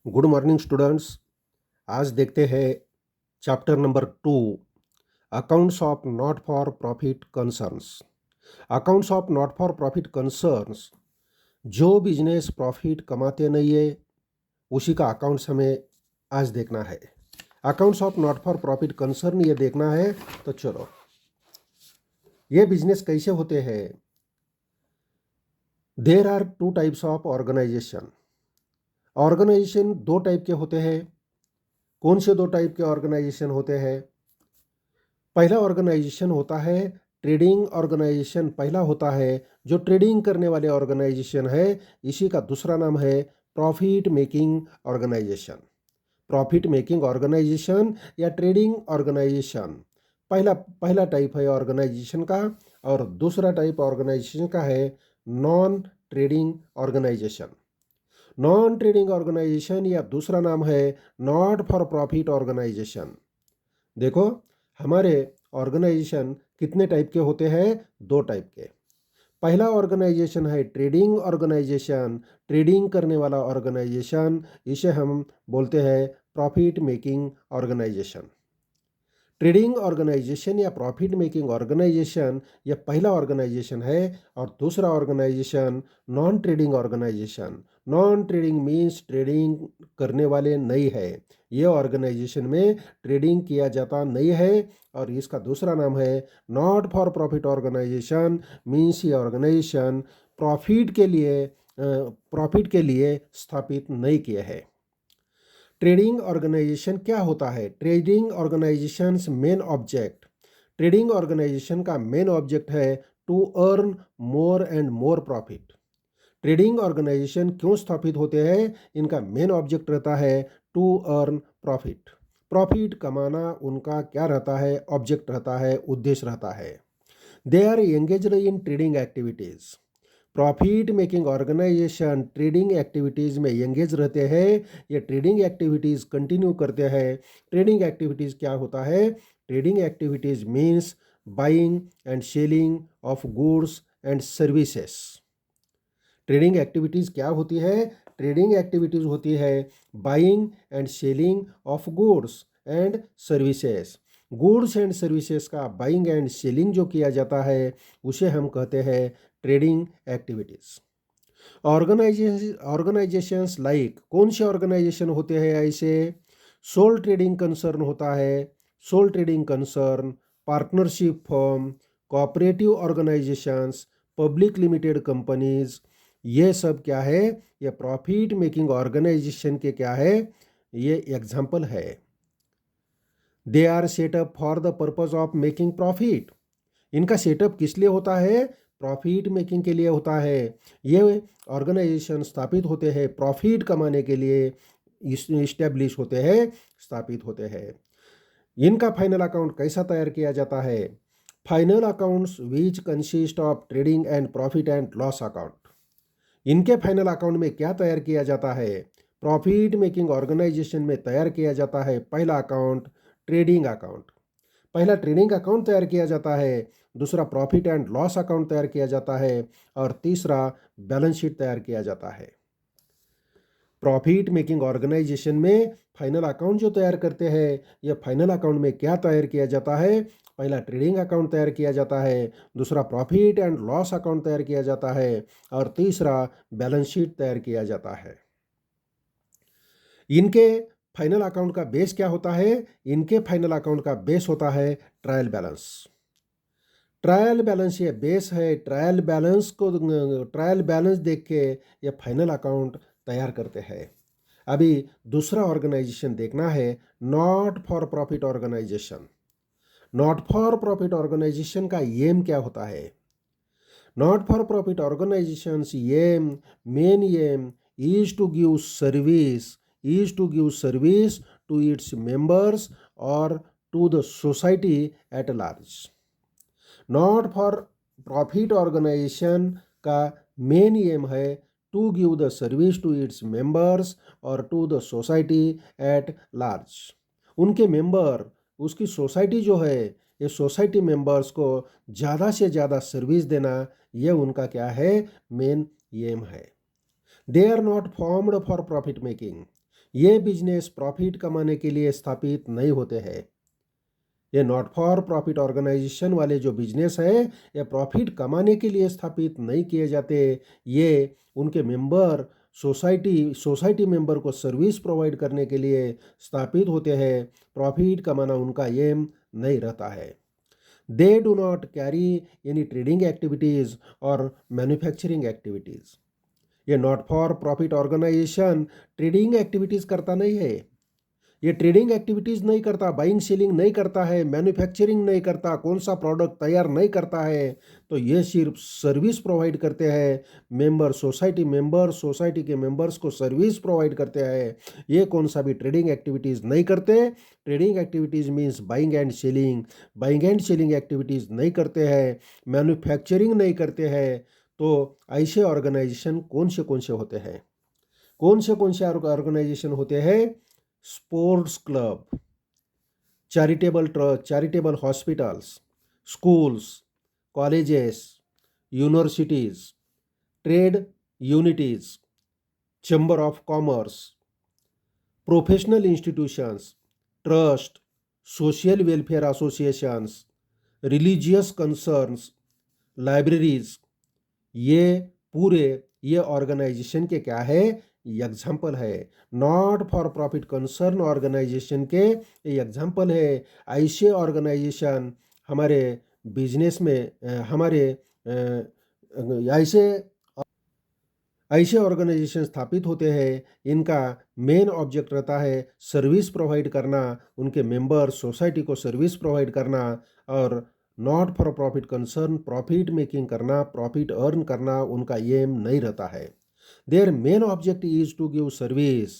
Good morning students. आज देखते हैं chapter number 2, accounts of not for profit concerns. Accounts of not for profit concerns, जो business profit कमाते नहीं है उसी का अकाउंट्स हमें आज देखना है। Accounts of not for profit concern ये देखना है। तो चलो, ये बिजनेस कैसे होते हैं। There are two types of organisation. Organisation दो टाइप के होते हैं। कौन से दो टाइप के ऑर्गेनाइजेशन होते हैं? पहला ऑर्गेनाइजेशन होता है ट्रेडिंग ऑर्गेनाइजेशन। पहला होता है जो ट्रेडिंग करने वाले ऑर्गेनाइजेशन है, इसी का दूसरा नाम है profit making organisation. Profit making organisation या ट्रेडिंग ऑर्गेनाइजेशन पहला पहला टाइप है ऑर्गेनाइजेशन का। और दूसरा टाइप ऑर्गेनाइजेशन का है non trading organisation. Non trading organisation या दूसरा नाम है नॉट फॉर प्रॉफिट ऑर्गेनाइजेशन। देखो, हमारे ऑर्गेनाइजेशन कितने टाइप के होते हैं? दो टाइप के। पहला ऑर्गेनाइजेशन है ट्रेडिंग ऑर्गेनाइजेशन। ट्रेडिंग करने वाला ऑर्गेनाइजेशन, इसे हम बोलते हैं profit making organisation. Trading organisation या प्रॉफिट मेकिंग ऑर्गेनाइजेशन यह पहला ऑर्गेनाइजेशन है। और दूसरा organisation non trading organisation. Non trading means trading करने वाले नहीं है। ये ऑर्गेनाइजेशन में ट्रेडिंग किया जाता नहीं है। और इसका दूसरा नाम है not for profit organisation. Means ये ऑर्गेनाइजेशन प्रॉफिट के लिए स्थापित नहीं किए हैं। ट्रेडिंग ऑर्गेनाइजेशन क्या होता है? Trading organisation main object, trading organisation का मेन ऑब्जेक्ट है to earn more and more profit. Trading organisation क्यों स्थापित होते हैं? इनका मेन ऑब्जेक्ट रहता है टू अर्न प्रॉफिट। प्रॉफिट कमाना उनका क्या रहता है? ऑब्जेक्ट रहता है, उद्देश्य रहता है। They are engaged in trading activities. Profit making organisation trading activities में एंगेज रहते हैं। ये ट्रेडिंग एक्टिविटीज़ कंटिन्यू करते हैं। ट्रेडिंग एक्टिविटीज़ क्या होता है? Trading activities means buying and selling of goods and services. Trading activities क्या होती है? ट्रेडिंग एक्टिविटीज़ होती है buying and selling of goods and services. Goods and services का बाइंग एंड सेलिंग जो किया जाता है उसे हम कहते हैं ट्रेडिंग एक्टिविटीज़। ऑर्गेनाइजेशंस लाइक, कौन से ऑर्गेनाइजेशन होते हैं ऐसे? सोल ट्रेडिंग कंसर्न होता है। Sole trading concern, partnership firm, cooperative organisations, public limited companies, ये सब क्या है? ये प्रॉफिट मेकिंग ऑर्गेनाइजेशन के क्या है? ये एग्जाम्पल है। They are set up for the purpose of making profit. इनका सेटअप किस लिए होता है? प्रॉफिट मेकिंग के लिए होता है। ये ऑर्गेनाइजेशन स्थापित होते हैं प्रॉफिट कमाने के लिए, इस्टेब्लिश होते हैं, स्थापित होते हैं। इनका फाइनल अकाउंट कैसा तैयार किया जाता है? Final accounts which consist of trading and profit and loss account. इनके फाइनल अकाउंट में क्या तैयार किया जाता है? प्रॉफिट मेकिंग ऑर्गेनाइजेशन में तैयार किया जाता है पहला अकाउंट ट्रेडिंग अकाउंट। पहला ट्रेडिंग अकाउंट तैयार किया जाता है, दूसरा प्रॉफिट एंड लॉस अकाउंट तैयार किया जाता है, और तीसरा बैलेंस शीट तैयार किया जाता है। प्रॉफिट मेकिंग ऑर्गेनाइजेशन में फाइनल अकाउंट जो तैयार करते हैं, यह फाइनल अकाउंट में क्या तैयार किया जाता है? पहला ट्रेडिंग अकाउंट तैयार किया जाता है, दूसरा प्रॉफिट एंड लॉस अकाउंट तैयार किया जाता है, और तीसरा बैलेंस शीट तैयार किया जाता है। इनके फाइनल अकाउंट का बेस क्या होता है? इनके फाइनल अकाउंट का बेस होता है ट्रायल बैलेंस। ट्रायल बैलेंस ये बेस है। ट्रायल बैलेंस देख के ये फाइनल अकाउंट तैयार करते हैं। अभी दूसरा ऑर्गेनाइजेशन देखना है, not for profit organisation. Not for profit organisation का एम क्या होता है? Not for profit organisation main aim is to give service to its members or to the society at large. Not for profit organisation का main aim है to give the service to its members और to the society at large. उनके member, उसकी society जो है, ये society members को ज़्यादा से ज़्यादा सर्विस देना, ये उनका क्या है? मेन एम है। They are not formed for profit making. ये बिजनेस प्रॉफिट कमाने के लिए स्थापित नहीं होते हैं। ये नॉट फॉर प्रॉफिट ऑर्गेनाइजेशन वाले जो बिजनेस है, ये प्रॉफिट कमाने के लिए स्थापित नहीं किए जाते। ये उनके मेंबर सोसाइटी मेंबर को सर्विस प्रोवाइड करने के लिए स्थापित होते हैं। प्रॉफिट कमाना उनका एम नहीं रहता है। They do not carry any trading activities और मैन्युफैक्चरिंग एक्टिविटीज़। ये not for profit organisation trading activities करता नहीं है। ये ट्रेडिंग एक्टिविटीज़ नहीं करता, बाइंग सेलिंग नहीं करता है, मैन्युफैक्चरिंग नहीं करता, कौन सा प्रोडक्ट तैयार नहीं करता है। तो ये सिर्फ सर्विस प्रोवाइड करते हैं। सोसाइटी के मेंबर्स को सर्विस प्रोवाइड करते हैं। ये कौन सा भी ट्रेडिंग एक्टिविटीज़ नहीं करते। Trading activities means buying and selling activities नहीं करते हैं, मैन्युफैक्चरिंग नहीं करते हैं। तो ऐसे ऑर्गेनाइजेशन कौन से होते हैं? कौन से ऑर्गेनाइजेशन होते हैं? Sports club, charitable trust, charitable hospitals, schools, colleges, universities, trade unities, chamber of commerce, professional institutions, trust, social welfare associations, religious concerns, libraries, ये पूरे ये ऑर्गेनाइजेशन के क्या है? एग्जाम्पल है। Not for profit concern organisation के ये एग्जाम्पल है। ऐसे ऑर्गेनाइजेशन हमारे बिजनेस में हमारे ऐसे ऐसे ऑर्गेनाइजेशन स्थापित होते हैं। इनका मेन ऑब्जेक्ट रहता है सर्विस प्रोवाइड करना, उनके मेंबर सोसाइटी को सर्विस प्रोवाइड करना, और not for profit concern profit making करना, प्रॉफिट अर्न करना उनका एम नहीं रहता है। Their main object is to give service.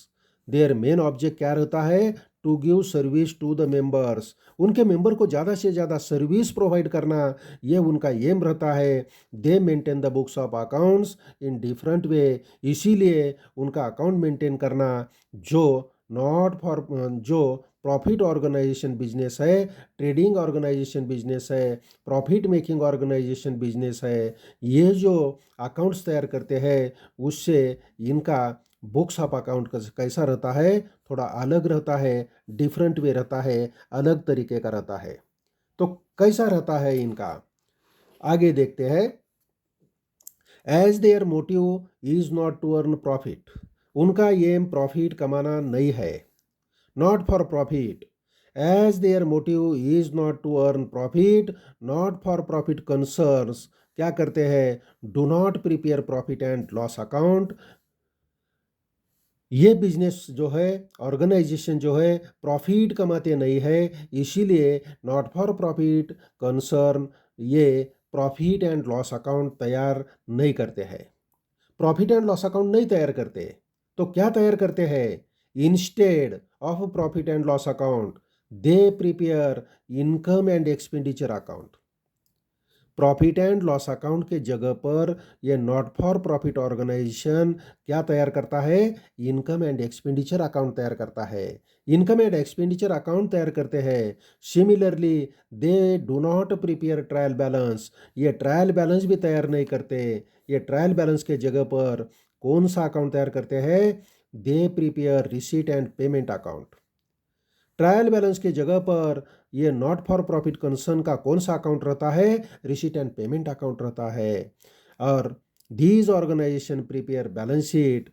Their main object क्या रहता है? To give service to the members. उनके मेंबर को ज़्यादा से ज़्यादा सर्विस प्रोवाइड करना, ये उनका एम रहता है। दे maintain the books of accounts in different way. इसीलिए उनका अकाउंट मेंटेन करना जो नॉट फॉर जो प्रॉफिट ऑर्गेनाइजेशन बिजनेस है, ट्रेडिंग ऑर्गेनाइजेशन बिजनेस है, प्रॉफिट मेकिंग ऑर्गेनाइजेशन बिजनेस है, ये जो अकाउंट्स तैयार करते हैं उससे इनका बुक्स ऑफ अकाउंट कैसा रहता है? थोड़ा अलग रहता है, डिफरेंट वे रहता है, अलग तरीके का रहता है। तो कैसा रहता है इनका? आगे देखते हैं। As their motive is not to earn profit. उनका एम प्रॉफिट कमाना नहीं है। Not for profit. As their motive is not to earn profit, not for profit concerns क्या करते हैं? Do not prepare profit and loss account. ये business जो है, ऑर्गेनाइजेशन जो है, प्रॉफिट कमाते नहीं है। इसीलिए नॉट फॉर प्रॉफिट कंसर्न ये प्रॉफिट एंड लॉस अकाउंट तैयार नहीं करते हैं। प्रॉफिट एंड लॉस अकाउंट नहीं तैयार करते। तो क्या तैयार करते हैं? Instead of profit and loss account they prepare income and expenditure account. Profit and loss account के जगह पर यह नॉट फॉर प्रॉफिट ऑर्गेनाइजेशन क्या तैयार करता है? इनकम एंड एक्सपेंडिचर अकाउंट तैयार करता है। इनकम एंड एक्सपेंडिचर अकाउंट तैयार करते हैं। Similarly they do not prepare trial balance. ये ट्रायल बैलेंस भी तैयार नहीं करते। ये ट्रायल बैलेंस के जगह पर कौन सा अकाउंट तैयार करते हैं? They prepare receipt and payment account. Trial balance की जगह पर ये नॉट फॉर प्रॉफिट कंसर्न का कौन सा अकाउंट रहता है? रिसीट एंड पेमेंट अकाउंट रहता है। और these organisation prepare balance sheet.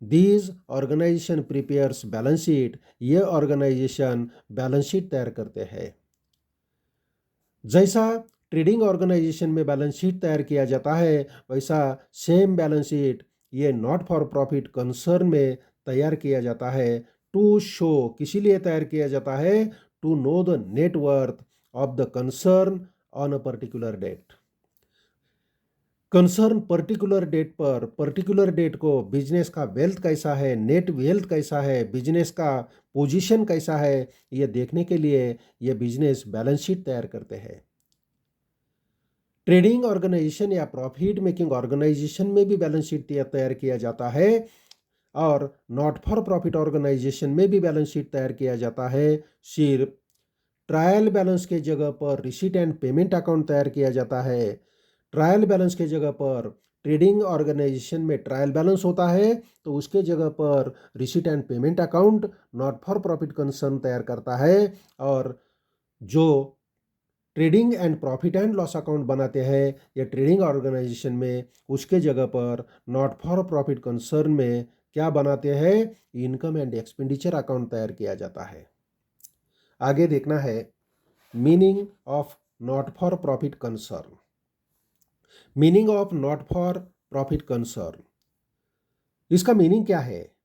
These organisation prepares balance sheet. ये ऑर्गेनाइजेशन बैलेंस शीट तैयार करते हैं। जैसा ट्रेडिंग ऑर्गेनाइजेशन में बैलेंस शीट तैयार किया जाता है, वैसा सेम बैलेंस शीट ये नॉट फॉर प्रॉफिट कंसर्न में तैयार किया जाता है। टू शो किसी लिए तैयार किया जाता है? To know the net worth of the concern on a particular date. Concern particular date को बिजनेस का वेल्थ कैसा है, नेट वेल्थ कैसा है, बिजनेस का पोजीशन कैसा है, ये देखने के लिए ये बिजनेस बैलेंस शीट तैयार करते हैं। ट्रेडिंग ऑर्गेनाइजेशन या प्रॉफिट मेकिंग ऑर्गेनाइजेशन में भी बैलेंस शीट तैयार किया जाता है, और नॉट फॉर प्रॉफिट ऑर्गेनाइजेशन में भी बैलेंस शीट तैयार किया जाता है। सिर्फ ट्रायल बैलेंस के जगह पर रिसीट एंड पेमेंट अकाउंट तैयार किया जाता है। ट्रायल बैलेंस के जगह पर ट्रेडिंग ऑर्गेनाइजेशन में ट्रायल बैलेंस होता है तो उसके जगह पर receipt and payment account not for profit concern तैयार करता है, और जो trading and profit and loss account बनाते हैं या ट्रेडिंग ऑर्गेनाइजेशन में, उसके जगह पर नॉट फॉर प्रॉफिट कंसर्न में क्या बनाते हैं, इनकम एंड एक्सपेंडिचर अकाउंट तैयार किया जाता है। आगे देखना है meaning of not for profit concern. Meaning of not for profit concern, इसका मीनिंग क्या है?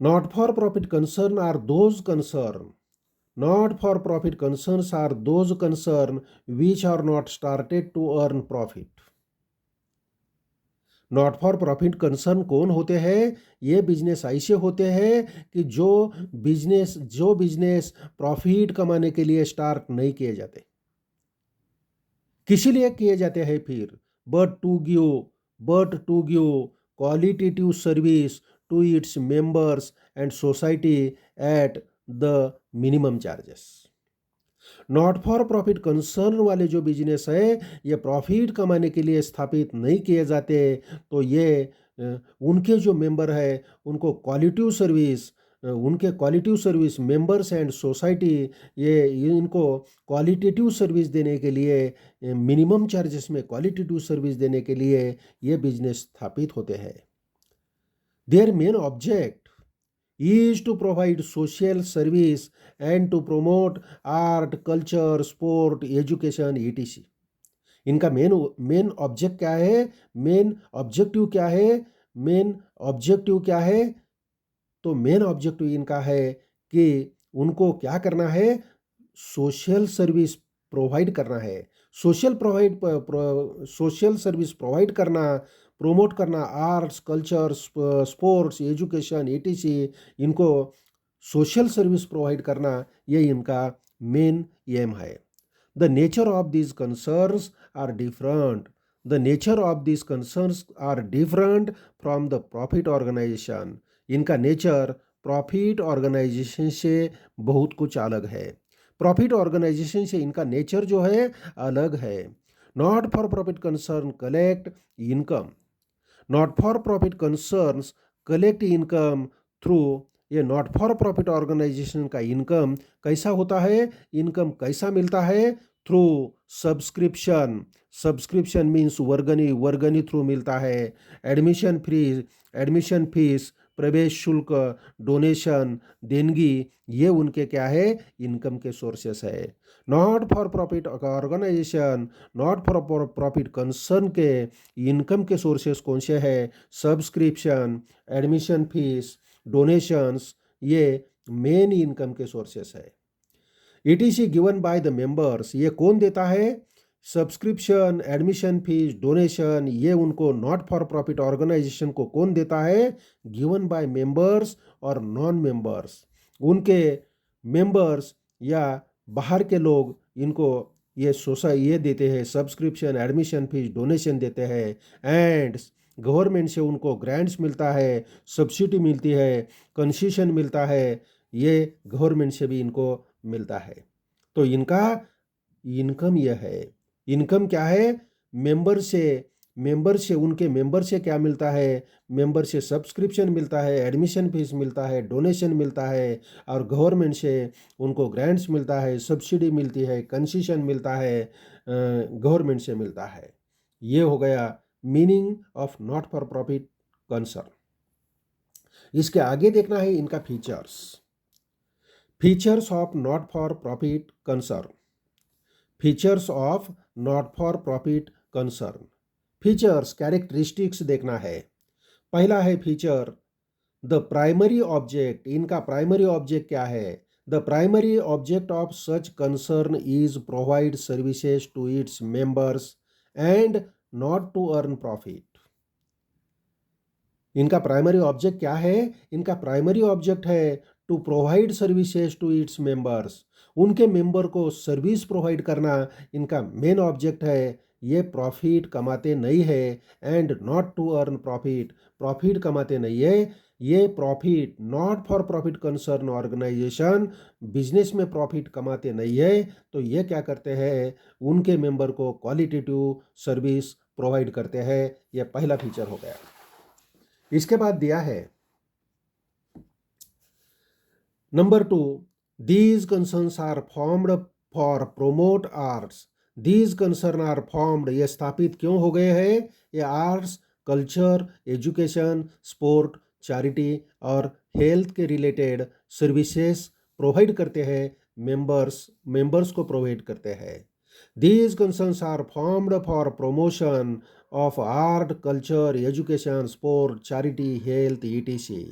Not for profit concern are those concern Not for profit concerns are those concern which are not started to earn profit. Not for profit concern कौन होते हैं? ये business ऐसे होते हैं कि जो बिजनेस प्रॉफिट कमाने के लिए स्टार्ट नहीं किए जाते। किसी लिए किए जाते हैं फिर? But to give qualitative service to its members and society at the minimum charges. Not for profit concern वाले जो बिजनेस है ये प्रॉफिट कमाने के लिए स्थापित नहीं किए जाते, तो ये उनके जो मेंबर है उनको qualitative service members and society, ये इनको क्वालिटेटिव सर्विस देने के लिए मिनिमम चार्जेस में क्वालिटेटिव सर्विस देने के लिए ये बिजनेस स्थापित होते हैं। Their main object is to provide social service and to promote art, culture, sport, education, etc. इनका मेन ऑब्जेक्ट क्या है? मेन ऑब्जेक्टिव क्या है? तो मेन ऑब्जेक्टिव इनका है कि उनको क्या करना है? सोशल सर्विस प्रोवाइड करना है। सोशल सर्विस प्रोवाइड करना, प्रोमोट करना, arts, culture, sports, education, etc. इनको सोशल सर्विस प्रोवाइड करना, ये इनका मेन एम है। The nature of these concerns are different from the profit organisation. इनका नेचर प्रॉफिट ऑर्गेनाइजेशन से बहुत कुछ अलग है। प्रॉफिट ऑर्गेनाइजेशन से इनका नेचर जो है अलग है। Not for profit concern collect income. Not for profit concerns collect income through, ये नॉट फॉर प्रॉफिट ऑर्गेनाइजेशन का इनकम कैसा होता है? इनकम कैसा मिलता है? थ्रू सब्सक्रिप्शन मीन्स वर्गनी थ्रू मिलता है। एडमिशन फीस, प्रवेश शुल्क, डोनेशन, देनगी, ये उनके क्या है? इनकम के सोर्सेस है। Not for profit organisation, not for profit concern के इनकम के सोर्सेस कौन से हैं? सब्सक्रिप्शन, एडमिशन फीस, डोनेशंस, ये मेन इनकम के सोर्सेस है। ETC given by the members, ये कौन देता है? सब्सक्रिप्शन, एडमिशन फीस, डोनेशन, ये उनको नॉट फॉर प्रॉफिट ऑर्गेनाइजेशन को कौन देता है? गिवन बाय मेंबर्स और नॉन मेंबर्स। उनके मेंबर्स या बाहर के लोग इनको ये देते हैं, सब्सक्रिप्शन, एडमिशन फीस, डोनेशन देते हैं। एंड गवर्नमेंट से उनको ग्रांट्स मिलता है, सब्सिडी मिलती है, कंसेशन मिलता है, ये गवर्नमेंट से भी इनको मिलता है। तो इनका इनकम यह है। इनकम क्या है? उनके मेंबर से क्या मिलता है? मेंबर से सब्सक्रिप्शन मिलता है, एडमिशन फीस मिलता है, डोनेशन मिलता है, और गवर्नमेंट से उनको ग्रांट्स मिलता है, सब्सिडी मिलती है, कंसेशन मिलता है, गवर्नमेंट से मिलता है। ये हो गया meaning of not for profit concern. इसके आगे देखना है इनका features of not for profit concern. Features, characteristics देखना है। पहला है फीचर द प्राइमरी ऑब्जेक्ट। इनका प्राइमरी ऑब्जेक्ट क्या है? The primary object of such concern is provide services to its members and not to earn profit. इनका primary object क्या है? इनका प्राइमरी ऑब्जेक्ट है to provide services to its members. उनके member को सर्विस प्रोवाइड करना इनका मेन ऑब्जेक्ट है, ये प्रॉफिट कमाते नहीं है, and not to earn profit, profit कमाते नहीं है। ये profit not for profit concern organisation business में प्रॉफिट कमाते नहीं है, तो ये क्या करते हैं, उनके मेंबर को क्वालिटेटिव सर्विस प्रोवाइड करते हैं। ये पहला फीचर हो गया। इसके बाद दिया है number 2, these concerns are formed for promote arts। these concern are formed, ये स्थापित क्यों हो गए हैं? ये arts, culture, education, sport, charity और हेल्थ के रिलेटेड सर्विसेज प्रोवाइड करते हैं, मेंबर्स को प्रोवाइड करते हैं। these concerns are formed for promotion of art, culture, education, sport, charity, health, etc।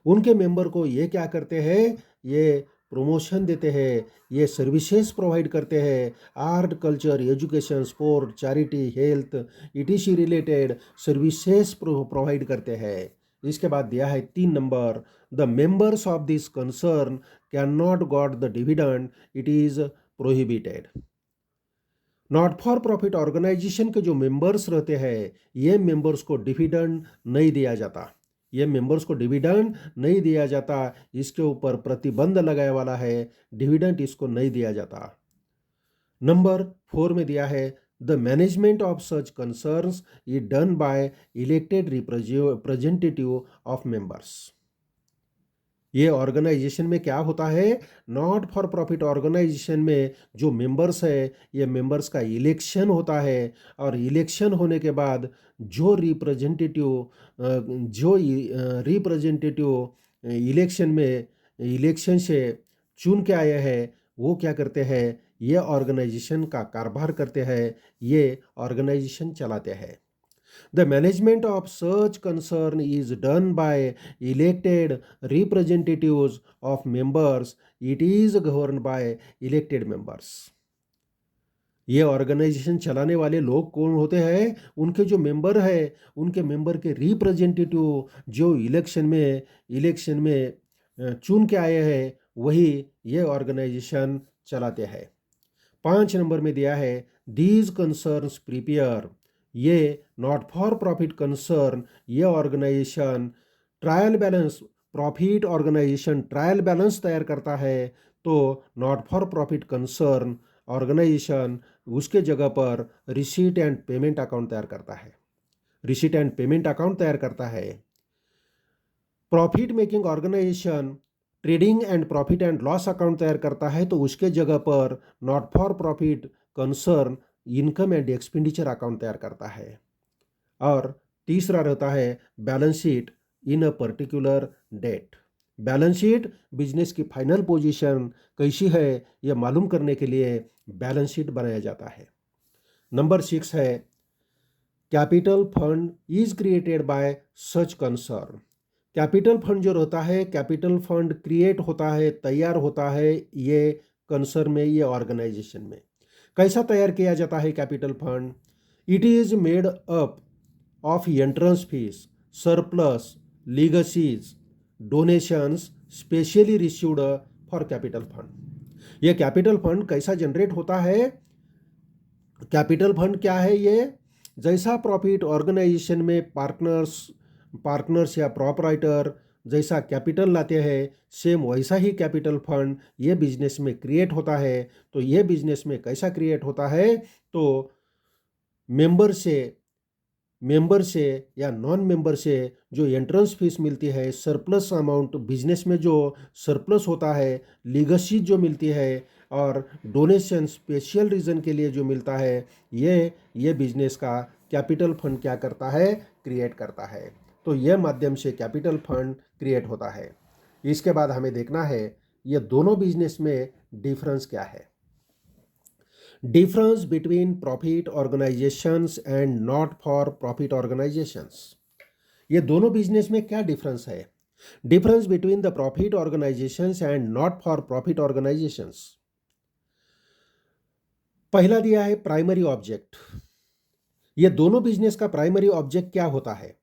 उनके मेंबर को ये क्या करते हैं, ये प्रमोशन देते हैं, ये सर्विसेज प्रोवाइड करते हैं, art, culture, education, sport, charity, health, ETC related services provide करते हैं। इसके बाद दिया है 3 number, the members of this concern can not got the dividend, it is prohibited. Not for profit organisation के जो मेंबर्स रहते हैं, ये मेंबर्स को डिविडेंड नहीं दिया जाता, ये मेंबर्स को डिविडेंड नहीं दिया जाता, इसके ऊपर प्रतिबंध लगाया वाला है, डिविडेंड इसको नहीं दिया जाता। नंबर 4 में दिया है the management of such concerns is done by elected representative of members. ये ऑर्गेनाइजेशन में क्या होता है, नॉट फॉर प्रॉफिट ऑर्गेनाइजेशन में जो मेंबर्स है, ये मेंबर्स का इलेक्शन होता है, और इलेक्शन होने के बाद जो रिप्रेजेंटेटिव इलेक्शन से चुन के आए हैं, वो क्या करते हैं, ये ऑर्गेनाइजेशन का कारभार करते हैं, ये ऑर्गेनाइजेशन चलाते हैं। The management of such concern is done by elected representatives of members. It is governed by elected members. ये ऑर्गेनाइजेशन चलाने वाले लोग कौन होते हैं, उनके जो मेंबर है, उनके मेंबर के रिप्रेजेंटेटिव जो इलेक्शन में चुन के आए हैं, वही ये ऑर्गेनाइजेशन चलाते हैं। 5 नंबर में दिया है दीज कंसर्न्स प्रिपेयर, ये नॉट फॉर प्रॉफिट कंसर्न, ये organisation trial balance, profit organisation trial balance तैयार करता है, तो not for profit concern organisation उसके जगह पर रिसीट एंड पेमेंट अकाउंट तैयार करता है, रिसीट एंड पेमेंट अकाउंट तैयार करता है। Profit making organisation trading and profit and loss account तैयार करता है, तो उसके जगह पर not for profit concern income and expenditure account तैयार करता है। और तीसरा रहता है balance sheet in a particular date. Balance sheet business की फाइनल पोजीशन कैसी है, यह मालूम करने के लिए बैलेंस शीट बनाया जाता है। नंबर 6 है capital fund is created by such concern. Capital fund जो रहता है, कैपिटल फंड क्रिएट होता है, तैयार होता है, ये कंसर्न में, ये ऑर्गेनाइजेशन में। कैसा तैयार किया जाता है capital fund? It is made up of entrance fees, surplus, legacies, donations specially received for capital fund. ये कैपिटल फंड कैसा जनरेट होता है? कैपिटल फंड क्या है ये? जैसा प्रॉफिट ऑर्गेनाइजेशन में पार्टनर्स या प्रॉपराइटर जैसा कैपिटल लाते हैं, सेम वैसा ही कैपिटल फंड ये बिजनेस में क्रिएट होता है। तो ये बिजनेस में कैसा क्रिएट होता है? तो मेंबर से या नॉन मेंबर से जो एंट्रेंस फीस मिलती है, सरप्लस अमाउंट बिजनेस में जो सरप्लस होता है, लीगसी जो मिलती है, और डोनेशन स्पेशल रीज़न के लिए जो मिलता है, ये बिजनेस का कैपिटल फंड क्या करता है? क्रिएट करता है। तो यह माध्यम से कैपिटल फंड क्रिएट होता है। इसके बाद हमें देखना है ये दोनों बिजनेस में डिफरेंस क्या है। Difference between profit organisations and not for profit organisations. ये दोनों बिजनेस में क्या डिफरेंस है? Difference between the profit organisations and not for profit organisations. पहला दिया है प्राइमरी ऑब्जेक्ट। ये दोनों बिजनेस का प्राइमरी ऑब्जेक्ट क्या होता है?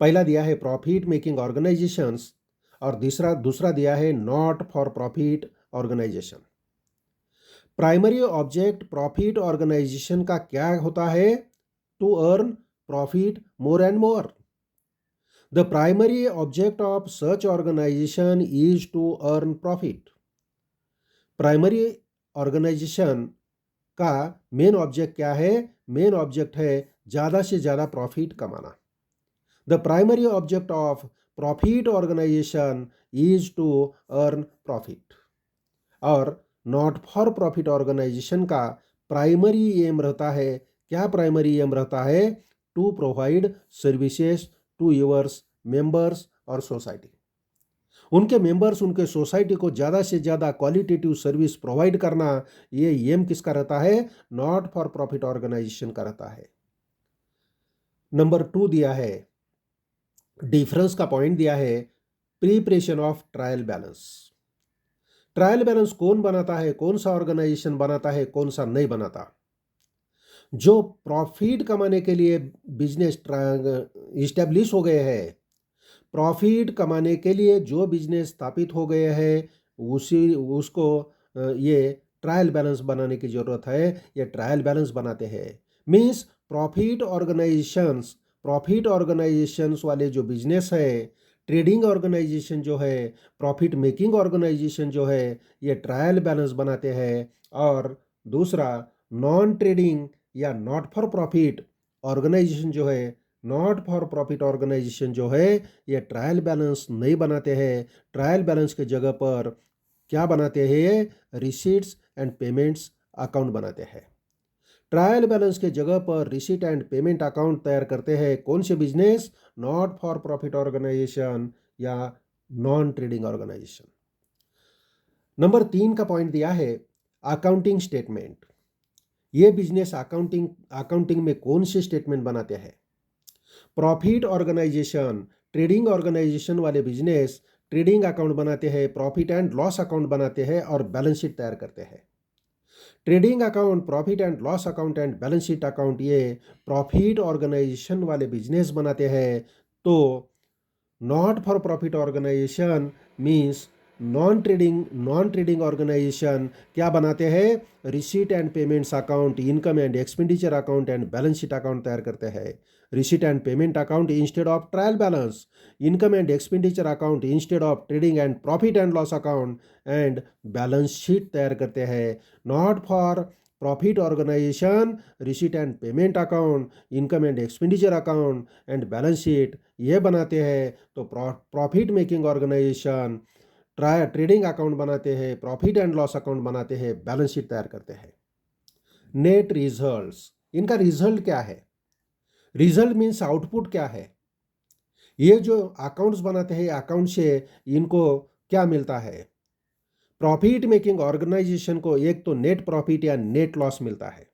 पहला दिया है प्रॉफिट मेकिंग ऑर्गेनाइजेशंस, और दूसरा दिया है not for profit organisation. Primary object profit organisation का क्या होता है? To earn profit more and more. The primary object of such organisation is to earn profit. Primary organisation का मेन ऑब्जेक्ट क्या है? मेन ऑब्जेक्ट है ज़्यादा से ज़्यादा प्रॉफिट कमाना। The primary object of profit organisation is to earn profit. और not for profit organisation का प्राइमरी एम रहता है, क्या प्राइमरी एम रहता है? To provide services to yours members और सोसाइटी। उनके मेंबर्स, उनके सोसाइटी को ज़्यादा से ज़्यादा क्वालिटेटिव सर्विस प्रोवाइड करना, ये एम किसका रहता है? नॉट फॉर प्रॉफिट ऑर्गेनाइजेशन का रहता है। नंबर 2 दिया है, डिफरेंस का पॉइंट दिया है, preparation of trial balance. Trial balance कौन बनाता है? कौन सा ऑर्गेनाइजेशन बनाता है, कौन सा नहीं बनाता? जो प्रॉफिट कमाने के लिए बिजनेस इस्टेब्लिश हो गए हैं, प्रॉफिट कमाने के लिए जो बिजनेस स्थापित हो गए हैं, उसको ये ट्रायल बैलेंस बनाने की ज़रूरत है। ये ट्रायल बैलेंस बनाते हैं। मीन्स प्रॉफिट ऑर्गेनाइजेशंस वाले जो बिजनेस है, ट्रेडिंग ऑर्गेनाइजेशन जो है, प्रॉफिट मेकिंग ऑर्गेनाइजेशन जो है, ये ट्रायल बैलेंस बनाते हैं। और दूसरा, नॉन ट्रेडिंग या नॉट फॉर प्रॉफिट ऑर्गेनाइजेशन जो है, नॉट फॉर प्रॉफिट ऑर्गेनाइजेशन जो है, ये ट्रायल बैलेंस नहीं बनाते हैं। ट्रायल बैलेंस के जगह पर क्या बनाते हैं? रिसीट्स एंड पेमेंट्स अकाउंट बनाते हैं। ट्रायल बैलेंस के जगह पर रिसीट एंड पेमेंट अकाउंट तैयार करते हैं कौन से business? Not for profit organisation या नॉन ट्रेडिंग ऑर्गेनाइजेशन। नंबर 3 का पॉइंट दिया है, अकाउंटिंग स्टेटमेंट। ये बिजनेस अकाउंटिंग में कौन से स्टेटमेंट बनाते हैं? प्रॉफिट ऑर्गेनाइजेशन, ट्रेडिंग ऑर्गेनाइजेशन वाले बिजनेस ट्रेडिंग अकाउंट बनाते हैं, प्रॉफिट एंड लॉस अकाउंट बनाते हैं और बैलेंस शीट तैयार करते हैं। Trading account, profit and loss account and balance sheet account ये प्रॉफिट ऑर्गेनाइजेशन वाले बिजनेस बनाते हैं। तो not for profit organisation means non trading organisation क्या बनाते हैं? Receipt and payments account, income and expenditure account and balance sheet account तैयार करते हैं। Receipt and payment account instead of trial balance, income and expenditure account instead of trading and profit and loss account and balance sheet तैयार करते हैं। Not for profit organisation, receipt and payment account, income and expenditure account and balance sheet ये बनाते हैं। तो profit making organisation trading account बनाते हैं, profit and loss account बनाते हैं, बैलेंस शीट तैयार करते हैं। नेट रिजल्ट्स, इनका रिजल्ट क्या है? रिजल्ट मीन्स आउटपुट क्या है? ये जो अकाउंट्स बनाते हैं, अकाउंट से इनको क्या मिलता है? प्रॉफिट मेकिंग ऑर्गेनाइजेशन को एक तो नेट प्रॉफिट या नेट लॉस मिलता है।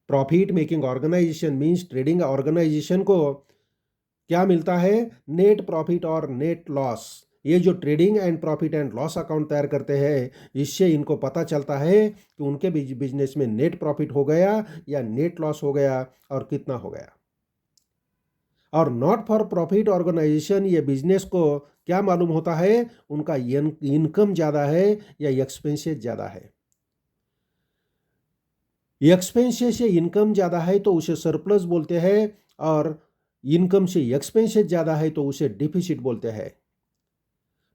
Profit making organisation means trading organisation को क्या मिलता है? नेट प्रॉफिट और नेट लॉस। ये जो trading and profit and loss account तैयार करते हैं, इससे इनको पता चलता है कि उनके बिजनेस में नेट प्रॉफिट हो गया या नेट लॉस हो गया और कितना हो गया। और नॉट फॉर प्रॉफिट ऑर्गेनाइजेशन ये बिजनेस को क्या मालूम होता है? उनका इनकम ज़्यादा है या एक्सपेंसेस ज़्यादा है। एक्सपेंसेस से इनकम ज़्यादा है तो उसे सरप्लस बोलते हैं, और इनकम से एक्सपेंसेस ज़्यादा है तो उसे डिफिसिट बोलते हैं।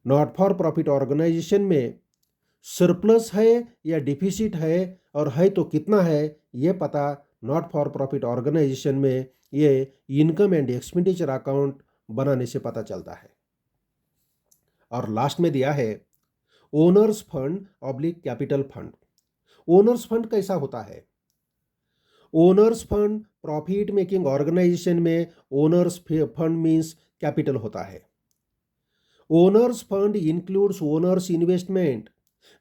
नॉट फॉर प्रॉफिट ऑर्गेनाइजेशन में सरप्लस है या डिफिसिट है, और है तो कितना है, ये पता नॉट फॉर प्रॉफिट ऑर्गेनाइजेशन में ये इनकम एंड एक्सपेंडिचर अकाउंट बनाने से पता चलता है। और लास्ट में दिया है owners fund oblique capital fund. Owners fund कैसा होता है? Owners fund profit making organisation में ओनर्स फंड मीन्स कैपिटल होता है। Owners fund includes owners investment.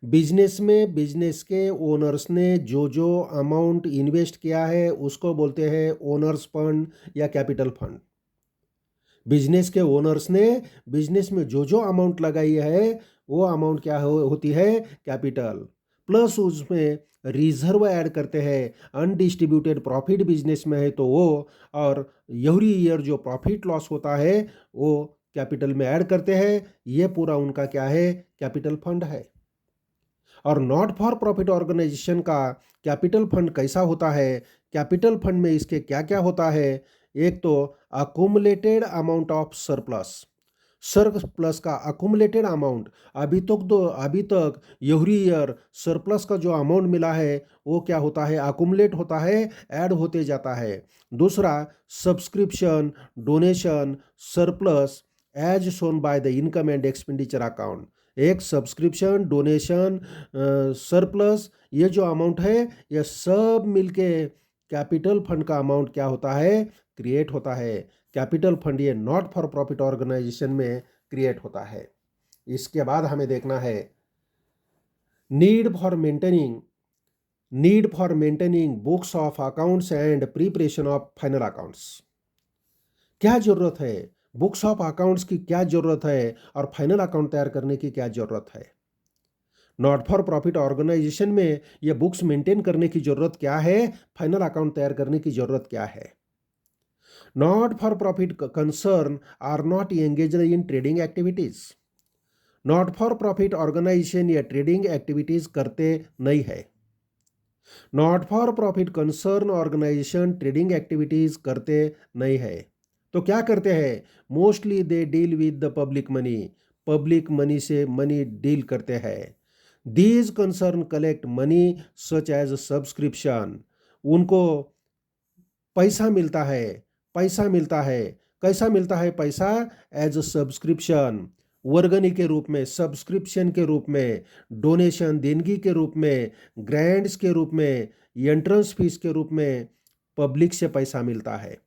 Business में बिजनेस के ओनर्स ने जो जो अमाउंट इन्वेस्ट किया है उसको बोलते हैं ओनर्स फंड या कैपिटल फंड। बिजनेस के ओनर्स ने बिजनेस में जो जो अमाउंट लगाई है वो अमाउंट क्या होती है? कैपिटल। प्लस उसमें रिजर्व ऐड करते हैं। अनडिस्ट्रीब्यूटेड प्रॉफिट बिजनेस में है तो वो, और एवरी ईयर जो प्रॉफिट लॉस होता है वो कैपिटल में ऐड करते हैं। ये पूरा उनका क्या है? कैपिटल फंड है। और नॉट फॉर प्रॉफिट ऑर्गेनाइजेशन का कैपिटल फंड कैसा होता है, कैपिटल फंड में इसके क्या क्या होता है। एक तो accumulated amount of surplus, surplus का अकुमुलेटेड अमाउंट, अभी तक एवरी ईयर सरप्लस का जो अमाउंट मिला है वो क्या होता है, अकुमुलेट होता है, ऐड होते जाता है। दूसरा subscription, donation, surplus as shown by the income and expenditure account. एक सब्सक्रिप्शन, डोनेशन, सरप्लस, ये जो अमाउंट है ये सब मिलके कैपिटल फंड का अमाउंट क्या होता है, क्रिएट होता है। कैपिटल फंड ये नॉट फॉर प्रॉफिट ऑर्गेनाइजेशन में क्रिएट होता है। इसके बाद हमें देखना है need for maintaining books of accounts and preparation of final accounts. क्या जरूरत है, बुक्स ऑफ अकाउंट्स की क्या जरूरत है और फाइनल अकाउंट तैयार करने की क्या जरूरत है। नॉट फॉर प्रॉफिट ऑर्गेनाइजेशन में ये बुक्स मेंटेन करने की जरूरत क्या है, फाइनल अकाउंट तैयार करने की जरूरत क्या है। Not for profit concern are not engaged in trading activities. Not for profit organisation या ट्रेडिंग एक्टिविटीज करते नहीं है। Not for profit concern organisation trading activities करते नहीं है। तो क्या करते हैं, mostly they deal with the public money से मनी डील करते हैं। These concern collect money such as subscription, उनको पैसा मिलता है, कैसा मिलता है पैसा, एज सब्सक्रिप्शन, वर्गनी के रूप में, सब्सक्रिप्शन के रूप में, डोनेशन देनगी के रूप में, ग्रांट्स के रूप में, एंट्रेंस फीस के रूप में पब्लिक से पैसा मिलता है।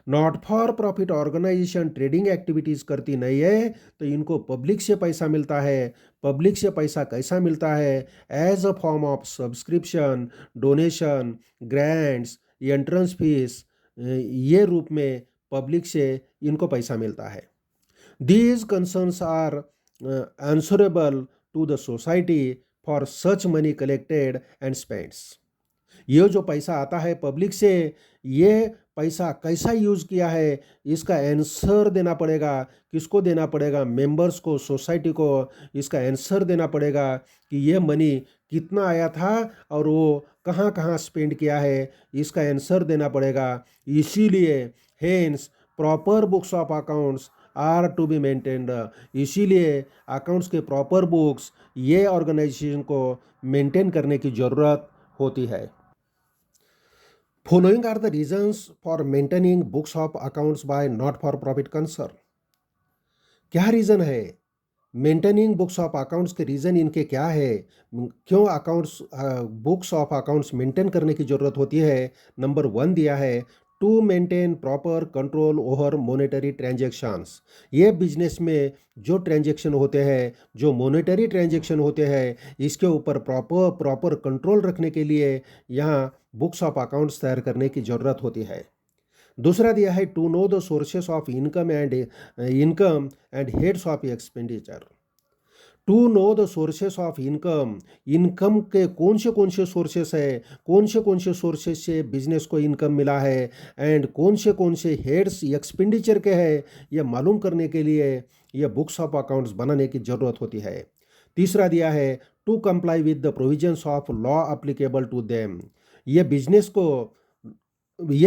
Not for profit organisation trading activities करती नहीं है तो इनको पब्लिक से पैसा मिलता है। पब्लिक से पैसा कैसा मिलता है, as a form of subscription, donation, grants, entrance fees, ये रूप में पब्लिक से इनको पैसा मिलता है। These concerns are answerable to the society for such money collected and spends. ये जो पैसा आता है पब्लिक से, ये पैसा कैसा यूज़ किया है इसका आंसर देना पड़ेगा। किसको देना पड़ेगा, मेंबर्स को, सोसाइटी को इसका आंसर देना पड़ेगा कि ये मनी कितना आया था और वो कहाँ कहाँ स्पेंड किया है, इसका आंसर देना पड़ेगा। इसीलिए hence proper books of accounts are to be maintained. इसीलिए अकाउंट्स के प्रॉपर बुक्स ये ऑर्गेनाइजेशन को मेंटेन करने की ज़रूरत होती है। Following are the reasons for maintaining books of accounts by not for profit concern। क्या रीज़न है मेंटेनिंग बुक्स ऑफ अकाउंट्स के, रीज़न इनके क्या है, क्यों accounts books of accounts maintain करने की ज़रूरत होती है। नंबर 1 दिया है, to maintain proper control over monetary transactions. ये बिजनेस में जो ट्रांजैक्शन होते हैं, जो मॉनेटरी ट्रांजैक्शन होते हैं, इसके ऊपर प्रॉपर कंट्रोल रखने के लिए यहाँ बुक्स ऑफ अकाउंट्स तैयार करने की ज़रूरत होती है। दूसरा दिया है, to know the sources of income and heads of expenditure. To know the sources of income के कौन से सोर्सेस है, कौन से सोर्सेस से बिजनेस को इनकम मिला है, एंड कौन से हेड्स एक्सपेंडिचर के हैं, यह मालूम करने के लिए यह बुक्स ऑफ अकाउंट्स बनाने की ज़रूरत होती है। तीसरा दिया है, to comply with the provisions of law applicable to them. ये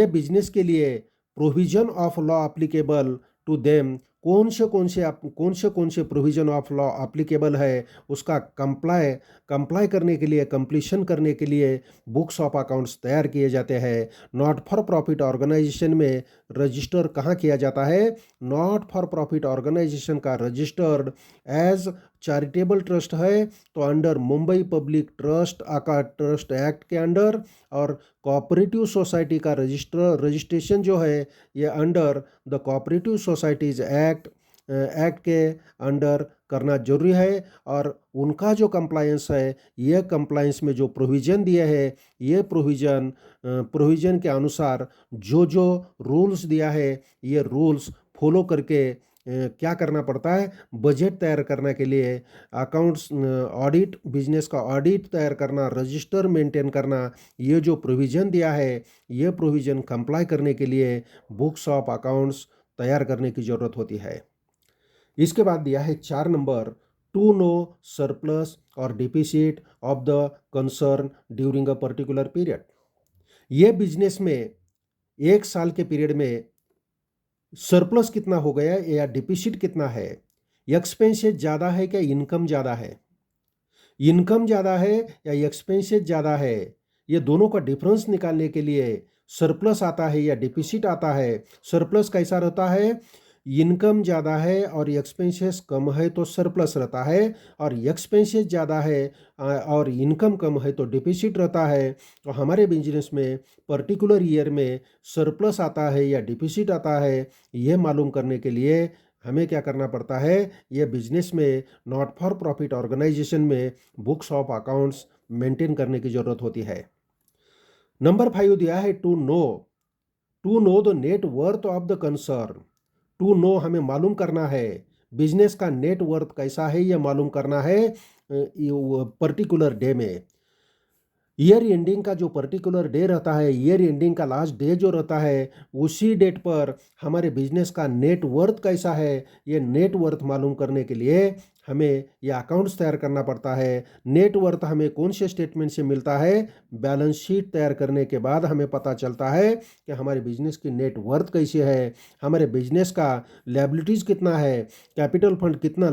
बिजनेस के लिए provision of law applicable to them, कौन से प्रोविजन ऑफ लॉ अप्लीकेबल है उसका कंप्लाई करने के लिए, कंप्लीशन करने के लिए बुक्स ऑफ अकाउंट्स तैयार किए जाते हैं। नॉट फॉर प्रॉफिट ऑर्गेनाइजेशन में रजिस्टर कहाँ किया जाता है, नॉट फॉर प्रॉफिट ऑर्गेनाइजेशन का रजिस्टर्ड एज चैरिटेबल ट्रस्ट है तो under Mumbai public trust act के अंडर, और कोऑपरेटिव सोसाइटी का रजिस्ट्रेशन जो है ये under the cooperative societies act के अंडर करना जरूरी है। और उनका जो कंप्लायंस है, ये कंप्लायंस में जो प्रोविज़न दिए है, ये प्रोविज़न के अनुसार जो रूल्स दिया है, ये रूल्स फॉलो करके क्या करना पड़ता है, बजट तैयार करने के लिए, अकाउंट्स ऑडिट, बिजनेस का ऑडिट तैयार करना, रजिस्टर मेंटेन करना, ये जो प्रोविज़न दिया है, ये प्रोविज़न कंप्लाई करने के लिए बुक्स ऑफ अकाउंट्स तैयार करने की ज़रूरत होती है। इसके बाद दिया है 4 नंबर, टू नो सरप्लस और deficit of the concern during a particular period. ये बिजनेस में एक साल के पीरियड में सरप्लस कितना हो गया या डिफिसिट कितना है, एक्सपेंसेस ज़्यादा है क्या इनकम ज़्यादा है, इनकम ज़्यादा है या एक्सपेंसेस ज़्यादा है, ये दोनों का डिफरेंस निकालने के लिए सरप्लस आता है या डिफिसिट आता है। सरप्लस कैसा रहता है, इनकम ज़्यादा है और एक्सपेंसेस कम है तो सरप्लस रहता है, और एक्सपेंसेस ज़्यादा है और इनकम कम है तो डिफिसिट रहता है। तो हमारे बिजनेस में पर्टिकुलर ईयर में सरप्लस आता है या डिफिसिट आता है, यह मालूम करने के लिए हमें क्या करना पड़ता है, यह बिजनेस में नॉट फॉर प्रॉफिट ऑर्गेनाइजेशन में बुक्स ऑफ अकाउंट्स मेंटेन करने की ज़रूरत होती है। नंबर 5 दिया है to know the net worth of the concern. To know हमें मालूम करना है बिजनेस का नेट वर्थ कैसा है, यह मालूम करना है पर्टिकुलर डे में। ईयर एंडिंग का जो पर्टिकुलर डे रहता है, ईयर एंडिंग का लास्ट डे जो रहता है, उसी डेट पर हमारे बिजनेस का नेट वर्थ कैसा है, ये नेट वर्थ मालूम करने के लिए हमें ये अकाउंट्स तैयार करना पड़ता है। नेट वर्थ हमें कौन से स्टेटमेंट से मिलता है, बैलेंस शीट तैयार करने के बाद हमें पता चलता है कि हमारे बिजनेस की नेट वर्थ कैसी है, हमारे बिजनेस का लायबिलिटीज़ कितना है, कैपिटल फंड कितना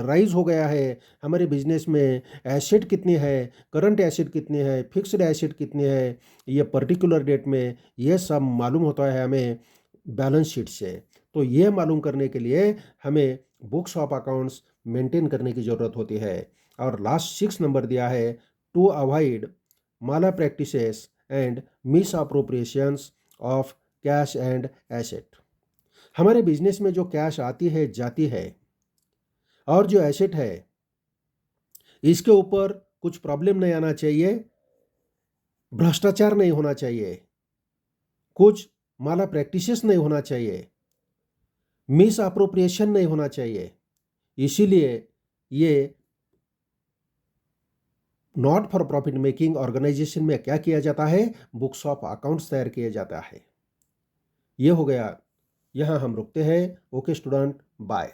राइज हो गया है, हमारे बिजनेस में एसेट कितनी है, करंट एसेट कितनी है, फिक्स्ड एसेट कितनी है, ये पर्टिकुलर डेट में ये सब मालूम होता है हमें बैलेंस शीट से। तो ये मालूम करने के लिए हमें बुक्स ऑफ अकाउंट्स मेंटेन करने की ज़रूरत होती है। और लास्ट 6 नंबर दिया है to avoid malpractices and misappropriations of cash and asset. हमारे बिजनेस में जो कैश आती है जाती है और जो एसेट है, इसके ऊपर कुछ प्रॉब्लम नहीं आना चाहिए, भ्रष्टाचार नहीं होना चाहिए, कुछ माला प्रैक्टिसेस नहीं होना चाहिए, मिस अप्रोप्रिएशन नहीं होना चाहिए। इसीलिए ये not for profit making organisation में क्या किया जाता है, बुक्स ऑफ अकाउंट्स तैयार किया जाता है। ये हो गया, यहाँ हम रुकते हैं। Okay student, bye.